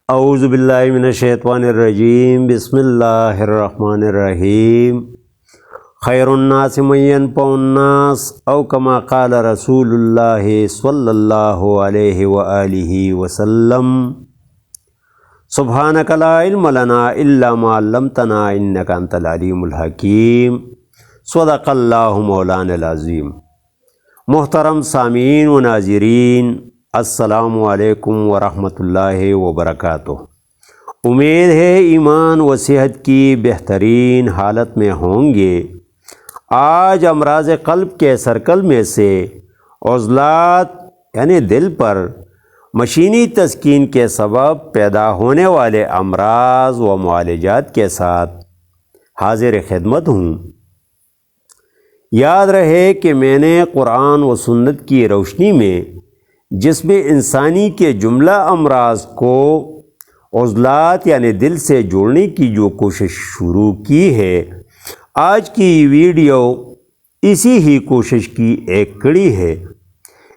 اعوذ باللہ من الشیطان الرجیم بسم اللہ الرحمن الرحیم خیر الناس من ينفع الناس او کما قال رسول اللہ صلی اللہ علیہ وآلہ وسلم سبحانک لا علم لنا الا ما علمتنا انک انت العلیم الحکیم صدق اللہ مولانا العظیم۔ محترم سامعین و ناظرین، السلام علیکم ورحمۃ اللہ وبرکاتہ۔ امید ہے ایمان و صحت کی بہترین حالت میں ہوں گے۔ آج امراض قلب کے سرکل میں سے عضلات یعنی دل پر مشینی تسکین کے سبب پیدا ہونے والے امراض و معالجات کے ساتھ حاضر خدمت ہوں۔ یاد رہے کہ میں نے قرآن و سنت کی روشنی میں جسم انسانی کے جملہ امراض کو عضلات یعنی دل سے جوڑنے کی جو کوشش شروع کی ہے، آج کی ویڈیو اسی ہی کوشش کی ایک کڑی ہے۔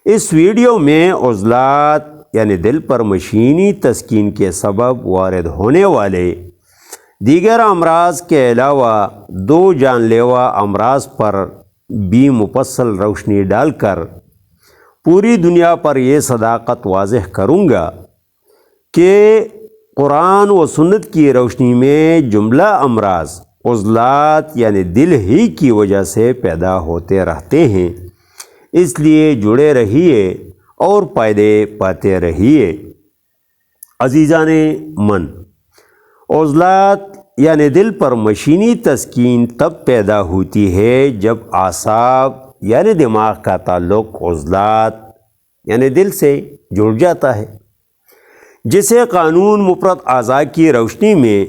اس ویڈیو میں عضلات یعنی دل پر مشینی تسکین کے سبب وارد ہونے والے دیگر امراض کے علاوہ دو جان لیوا امراض پر بھی مفصل روشنی ڈال کر پوری دنیا پر یہ صداقت واضح کروں گا کہ قرآن و سنت کی روشنی میں جملہ امراض عضلات یعنی دل ہی کی وجہ سے پیدا ہوتے رہتے ہیں۔ اس لیے جڑے رہیے اور فائدے پاتے رہیے۔ عزیزان من، عضلات یعنی دل پر مشینی تسکین تب پیدا ہوتی ہے جب اعصاب یعنی دماغ کا تعلق عضلات یعنی دل سے جڑ جاتا ہے، جسے قانون مفرد اعضاء کی روشنی میں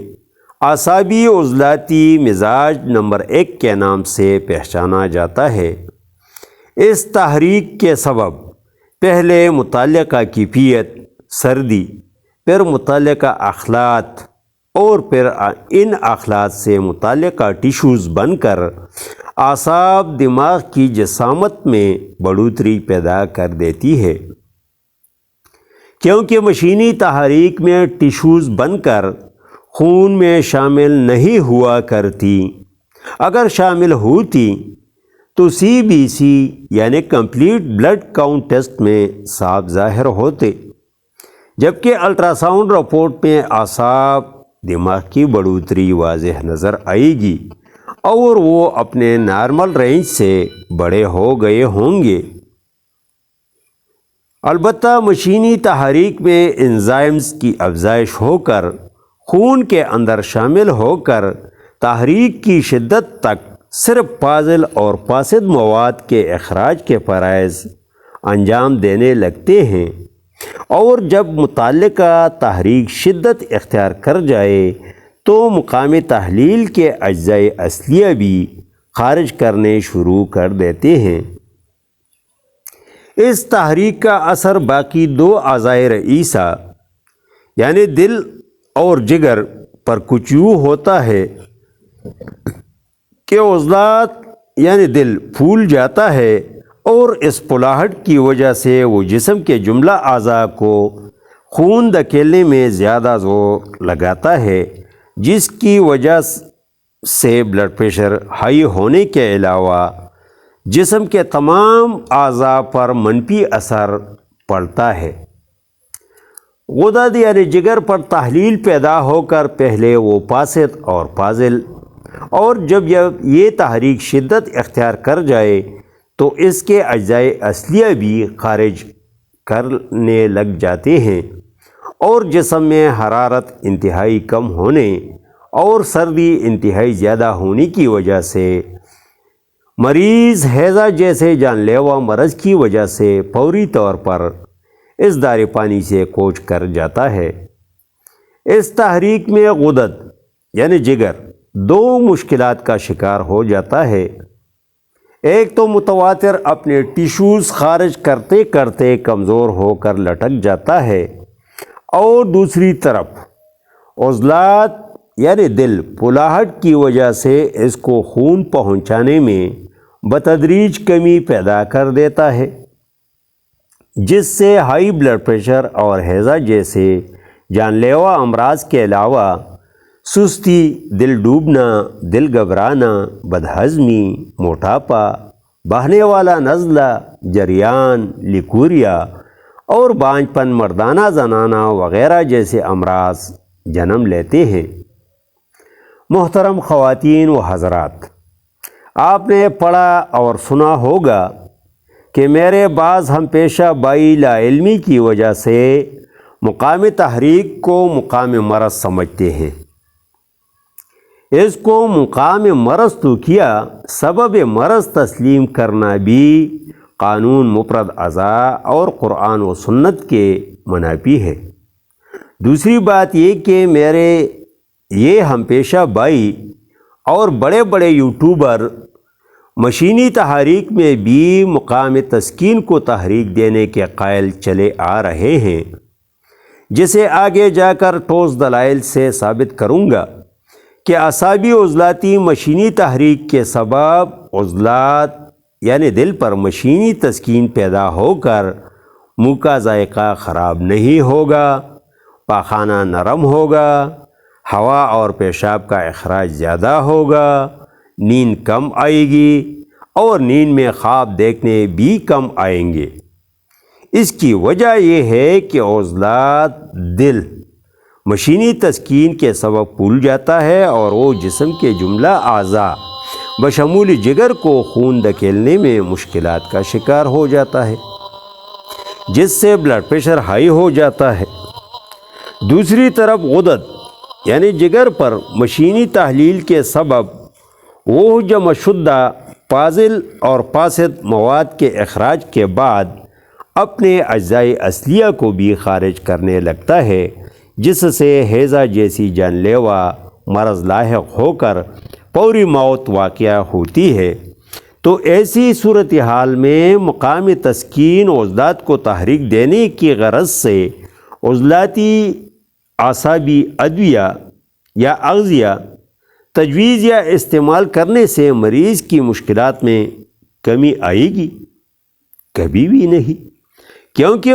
اعصابی عضلاتی مزاج نمبر 1 کے نام سے پہچانا جاتا ہے۔ اس تحریک کے سبب پہلے متعلقہ کیفیت سردی، پھر متعلقہ اخلاط اور پھر ان اخلاط سے متعلقہ ٹیشوز بن کر اعصاب دماغ کی جسامت میں بڑھوتری پیدا کر دیتی ہے۔ کیونکہ مشینی تحریک میں ٹیشوز بن کر خون میں شامل نہیں ہوا کرتی، اگر شامل ہوتی تو CBC یعنی کمپلیٹ بلڈ کاؤنٹ ٹیسٹ میں صاف ظاہر ہوتے، جبکہ الٹرا ساؤنڈ رپورٹ میں اعصاب دماغ کی بڑھوتری واضح نظر آئے گی اور وہ اپنے نارمل رینج سے بڑے ہو گئے ہوں گے۔ البتہ مشینی تحریک میں انزائمز کی افزائش ہو کر خون کے اندر شامل ہو کر تحریک کی شدت تک صرف فاضل اور فاسد مواد کے اخراج کے فرائض انجام دینے لگتے ہیں، اور جب متعلقہ تحریک شدت اختیار کر جائے تو مقام تحلیل کے اجزاء اصلیہ بھی خارج کرنے شروع کر دیتے ہیں۔ اس تحریک کا اثر باقی دو اعضاء رئیسہ یعنی دل اور جگر پر کچھ یوں ہوتا ہے کہ عضلات یعنی دل پھول جاتا ہے اور اس پھلاہٹ کی وجہ سے وہ جسم کے جملہ اعضاء کو خون دھکیلنے میں زیادہ زور لگاتا ہے، جس کی وجہ سے بلڈ پریشر ہائی ہونے کے علاوہ جسم کے تمام اعضاء پر منفی اثر پڑتا ہے۔ غدد یعنی جگر پر تحلیل پیدا ہو کر پہلے وہ فاسد اور فاضل، اور جب یہ تحریک شدت اختیار کر جائے تو اس کے اجزاء اصلیہ بھی خارج کرنے لگ جاتے ہیں، اور جسم میں حرارت انتہائی کم ہونے اور سردی انتہائی زیادہ ہونے کی وجہ سے مریض ہیضہ جیسے جان لیوا مرض کی وجہ سے فوری طور پر اس دار پانی سے کوچ کر جاتا ہے۔ اس تحریک میں غدد یعنی جگر دو مشکلات کا شکار ہو جاتا ہے۔ ایک تو متواتر اپنے ٹیشوز خارج کرتے کرتے کمزور ہو کر لٹک جاتا ہے، اور دوسری طرف عضلات یعنی دل پھلاہٹ کی وجہ سے اس کو خون پہنچانے میں بتدریج کمی پیدا کر دیتا ہے، جس سے ہائی بلڈ پریشر اور ہیضہ جیسے جان لیوا امراض کے علاوہ سستی، دل ڈوبنا، دل گھبرانا، بدہضمی، موٹاپا، بہنے والا نزلہ، جریان، لیکوریا اور بانجھ پن مردانہ زنانہ وغیرہ جیسے امراض جنم لیتے ہیں۔ محترم خواتین و حضرات، آپ نے پڑھا اور سنا ہوگا کہ میرے بعض ہم پیشہ بائی لا علمی کی وجہ سے مقامی تحریک کو مقام مرض سمجھتے ہیں۔ اس کو مقام مرض تو کیا، سبب مرض تسلیم کرنا بھی قانون مفرد اعضاء اور قرآن و سنت کے منافی ہے۔ دوسری بات یہ کہ میرے یہ ہم پیشہ بائی اور بڑے بڑے یوٹیوبر مشینی تحریک میں بھی مقام تسکین کو تحریک دینے کے قائل چلے آ رہے ہیں، جسے آگے جا کر ٹھوس دلائل سے ثابت کروں گا کہ اعصابی عضلاتی مشینی تحریک کے سبب عضلات یعنی دل پر مشینی تسکین پیدا ہو کر منہ کا ذائقہ خراب نہیں ہوگا، پاخانہ نرم ہوگا، ہوا اور پیشاب کا اخراج زیادہ ہوگا، نیند کم آئے گی اور نیند میں خواب دیکھنے بھی کم آئیں گے۔ اس کی وجہ یہ ہے کہ عضلات دل مشینی تسکین کے سبب پھول جاتا ہے اور وہ جسم کے جملہ اعضاء بشمول جگر کو خون دھکیلنے میں مشکلات کا شکار ہو جاتا ہے، جس سے بلڈ پریشر ہائی ہو جاتا ہے۔ دوسری طرف غدد یعنی جگر پر مشینی تحلیل کے سبب وہ جمع شدہ فاضل اور فاسد مواد کے اخراج کے بعد اپنے اجزائے اصلیہ کو بھی خارج کرنے لگتا ہے، جس سے ہیضہ جیسی جان لیوا مرض لاحق ہو کر فوری موت واقع ہوتی ہے۔ تو ایسی صورتحال میں مقام تسکین عضلات کو تحریک دینے کی غرض سے عضلاتی اعصابی ادویہ یا اغذیہ تجویز یا استعمال کرنے سے مریض کی مشکلات میں کمی آئے گی؟ کبھی بھی نہیں، کیونکہ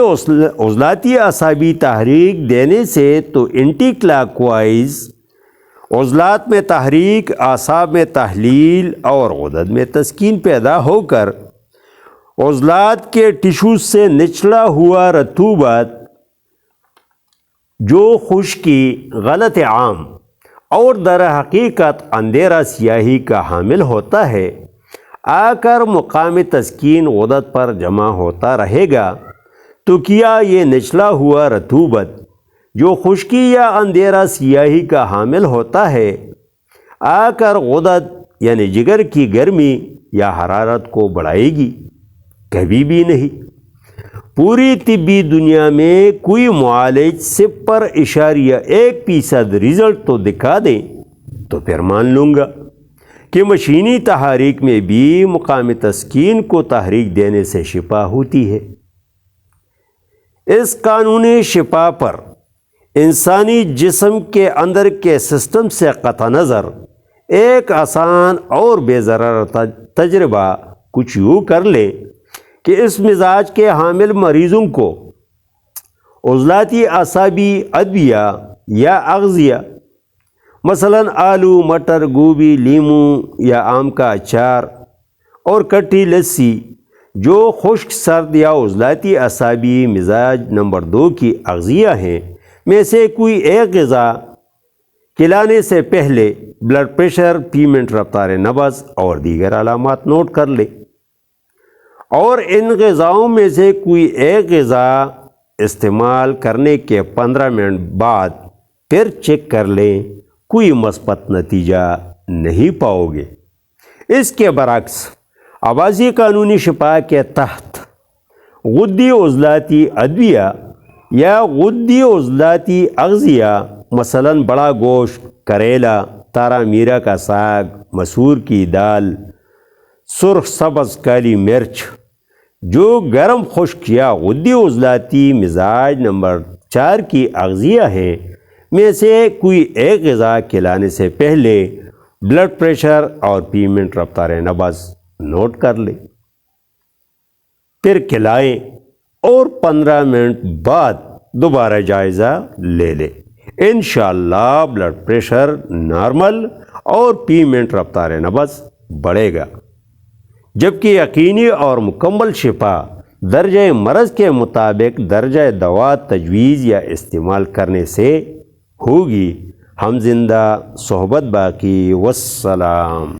عضلاتی اعصابی تحریک دینے سے تو اینٹی کلاک وائز عضلات میں تحریک، اعصاب میں تحلیل اور غدد میں تسکین پیدا ہو کر عضلات کے ٹشوز سے نچلا ہوا رطوبت جو خشکی، غلط عام اور در حقیقت اندھیرا سیاہی کا حامل ہوتا ہے، آ کر مقام تسکین غدد پر جمع ہوتا رہے گا۔ تو کیا یہ نچلا ہوا رطوبت جو خشکی یا اندھیرا سیاہی کا حامل ہوتا ہے آ کر غدد یعنی جگر کی گرمی یا حرارت کو بڑھائے گی؟ کبھی بھی نہیں۔ پوری طبی دنیا میں کوئی معالج 0.1% رزلٹ تو دکھا دیں تو پھر مان لوں گا کہ مشینی تحریک میں بھی مقام تسکین کو تحریک دینے سے شفا ہوتی ہے۔ اس قانون شفا پر انسانی جسم کے اندر کے سسٹم سے قطع نظر ایک آسان اور بے ضرر تجربہ کچھ یوں کر لیں کہ اس مزاج کے حامل مریضوں کو عضلاتی اعصابی ادویہ یا اغذیہ مثلاً آلو، مٹر، گوبھی، لیمو یا آم کا اچار اور کٹھی لسی جو خشک، سرد یا عضلاتی اعصابی مزاج نمبر 2 کی اغذیہ ہیں میں سے کوئی ایک غذا کھلانے سے پہلے بلڈ پریشر، پیمنٹ، رفتار نبض اور دیگر علامات نوٹ کر لیں، اور ان غذاؤں میں سے کوئی ایک غذا استعمال کرنے کے 15 منٹ بعد پھر چیک کر لیں، کوئی مثبت نتیجہ نہیں پاؤ گے۔ اس کے برعکس آبازی قانونی شفا کے تحت غدی عضلاتی ادویہ یا غدی عضلاتی اغذیہ مثلاً بڑا گوشت، کریلا، تارا میرا کا ساگ، مسور کی دال، سرخ سبز کالی مرچ جو گرم خشک یا غدی عضلاتی مزاج نمبر 4 کی اغذیہ ہیں میں سے کوئی ایک غذا کھلانے سے پہلے بلڈ پریشر اور پیمنٹ، رفتار نبض نوٹ کر لیں، پھر کھلائیں اور 15 منٹ بعد دوبارہ جائزہ لے لے۔ انشاءاللہ بلڈ پریشر نارمل اور پیمنٹ رفتار نبض بڑھے گا، جبکہ یقینی اور مکمل شفا درجہ مرض کے مطابق درجہ دوا تجویز یا استعمال کرنے سے ہوگی۔ ہم زندہ صحبت باقی، والسلام۔